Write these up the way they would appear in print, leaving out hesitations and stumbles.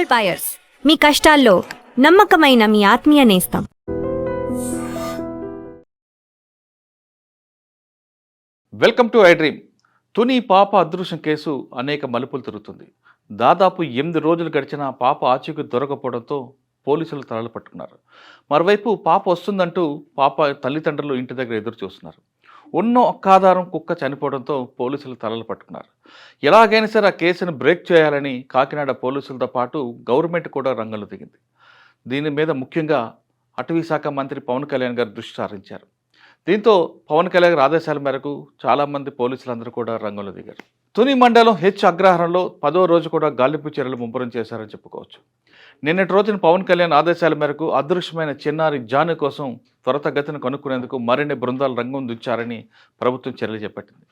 Gold buyers, మీ కష్టాల్లో నమ్మకమైన మీ ఆత్మీయ నేస్తం. Welcome to I dream. Tuni పాప అదృశ్యం కేసు అనేక మలుపులు తిరుగుతుంది. దాదాపు 8 రోజులు గడిచిన పాప ఆచూకీ దొరకపోవడంతో పోలీసులు తలలు పట్టుకున్నారు. మరోవైపు పాప వస్తుందంటూ పాప తల్లిదండ్రులు ఇంటి దగ్గర ఎదురు చూస్తున్నారు. ఉన్న ఒక్క ఆధారం కుక్క చనిపోవడంతో పోలీసులు తలలు పట్టుకున్నారు. ఎలాగైనా సరే ఆ కేసును బ్రేక్ చేయాలని కాకినాడ పోలీసులతో పాటు గవర్నమెంట్ కూడా రంగంలో దిగింది. దీని మీద ముఖ్యంగా అటవీ శాఖ మంత్రి పవన్ కళ్యాణ్ గారు దృష్టి సారించారు. దీంతో పవన్ కళ్యాణ్ గారి ఆదేశాల మేరకు చాలామంది పోలీసులందరూ కూడా రంగంలో దిగారు. తుని మండలం హెచ్ అగ్రహారంలో 10వ రోజు కూడా గాలింపు చర్యలు ముమ్మరం చేశారని చెప్పుకోవచ్చు. నిన్నటి రోజున పవన్ కళ్యాణ్ ఆదేశాల మేరకు అదృశ్యమైన చిన్నారి జాను కోసం త్వరితగతిన కనుక్కునేందుకు మరిన్ని బృందాలు రంగం దించారని ప్రభుత్వం చర్యలు చేపట్టింది.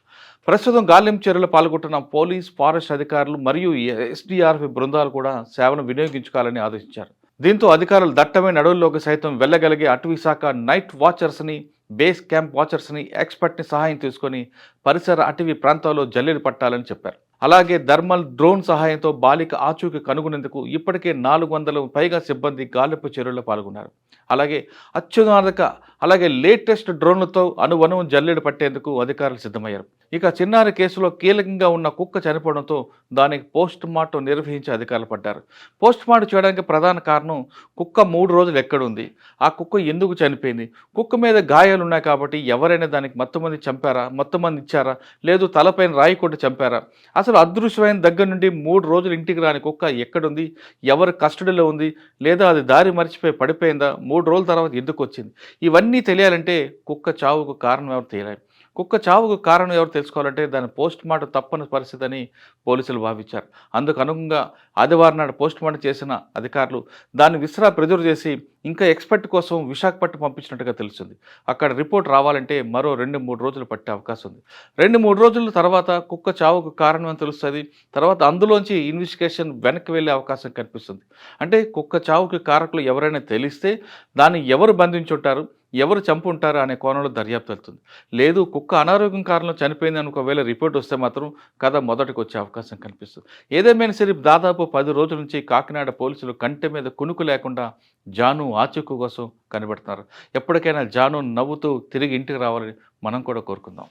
ప్రస్తుతం గాలింపు చర్యలు పాల్గొంటున్న పోలీస్, ఫారెస్ట్ అధికారులు మరియు ఎస్డీఆర్ఎఫ్ బృందాలు కూడా సేవను వినియోగించుకోవాలని ఆదేశించారు. దీంతో అధికారులు దట్టమైన అడవుల్లోకి సైతం వెళ్ళగలిగే అటవీ శాఖ నైట్ వాచర్స్ని, బేస్ క్యాంప్ వాచర్స్ని, ఎక్స్పర్ట్ని సహాయం తీసుకొని పరిసర అటవీ ప్రాంతాల్లో జల్లెడ పట్టాలని చెప్పారు. అలాగే థర్మల్ డ్రోన్ సహాయంతో బాలిక ఆచూకీ కనుగొనేందుకు ఇప్పటికే 400 పైగా సిబ్బంది గాలింపు చర్యల్లో పాల్గొన్నారు. అలాగే లేటెస్ట్ డ్రోన్లతో అణువణువు జల్లెడ పట్టేందుకు అధికారులు సిద్ధమయ్యారు. ఇక చిన్నారి కేసులో కీలకంగా ఉన్న కుక్క చనిపోవడంతో దానికి పోస్ట్ మార్టం నిర్వహించి అధికారులు పడ్డారు. పోస్ట్ మార్టం చేయడానికి ప్రధాన కారణం కుక్క 3 రోజులు ఎక్కడుంది, ఆ కుక్క ఎందుకు చనిపోయింది, కుక్క మీద గాయాలు ఉన్నాయి కాబట్టి ఎవరైనా దానికి మొత్తమంది చంపారా, మొత్తమంది ఇచ్చారా, లేదు తలపైన రాయి కొట్టి చంపారా, అసలు అదృశ్యమైన దగ్గర నుండి 3 రోజులు ఇంటికి రాని కుక్క ఎక్కడుంది, ఎవరి కస్టడీలో ఉంది, లేదా అది దారి మర్చిపోయి పడిపోయిందా, 3 రోజుల తర్వాత ఎందుకు వచ్చింది, ఇవన్నీ తెలియాలంటే కుక్క చావుకు కారణం ఎవరు తెలియాలి. కుక్క చావుకు కారణం ఎవరు తెలుసుకోవాలంటే దాని పోస్ట్ మార్టం తప్పని పరిస్థితి అని పోలీసులు భావించారు. అందుకు అనుగుణంగా ఆదివారం నాడు పోస్ట్ మార్టం చేసిన అధికారులు దాన్ని ప్రిజర్వ్ చేసి ఇంకా ఎక్స్పర్ట్ కోసం విశాఖపట్నం పంపించినట్టుగా తెలుస్తుంది. అక్కడ రిపోర్ట్ రావాలంటే మరో 2-3 రోజులు పట్టే అవకాశం ఉంది. 2-3 రోజుల తర్వాత కుక్క చావుకు కారణం అని తెలుస్తుంది. తర్వాత అందులోంచి ఇన్వెస్టిగేషన్ వెనక్కి వెళ్ళే అవకాశం కనిపిస్తుంది. అంటే కుక్క చావుకి కారకులు ఎవరైనా తెలిస్తే దాన్ని ఎవరు బంధించుంటారు, ఎవరు చంపుంటారు అనే కోణంలో దర్యాప్తు వెళ్తుంది. లేదు కుక్క అనారోగ్యం కారణంలో చనిపోయింది అని ఒకవేళ రిపోర్ట్ వస్తే మాత్రం కథ మొదటికి వచ్చే అవకాశం కనిపిస్తుంది. ఏదేమైనా సరే దాదాపు 10 రోజుల నుంచి కాకినాడ పోలీసులు కంటి మీద కునుకు లేకుండా జాను ఆచూకీ కోసం కనిపెడుతున్నారు. ఎప్పటికైనా జాను నవ్వుతూ తిరిగి ఇంటికి రావాలని మనం కూడా కోరుకుందాం.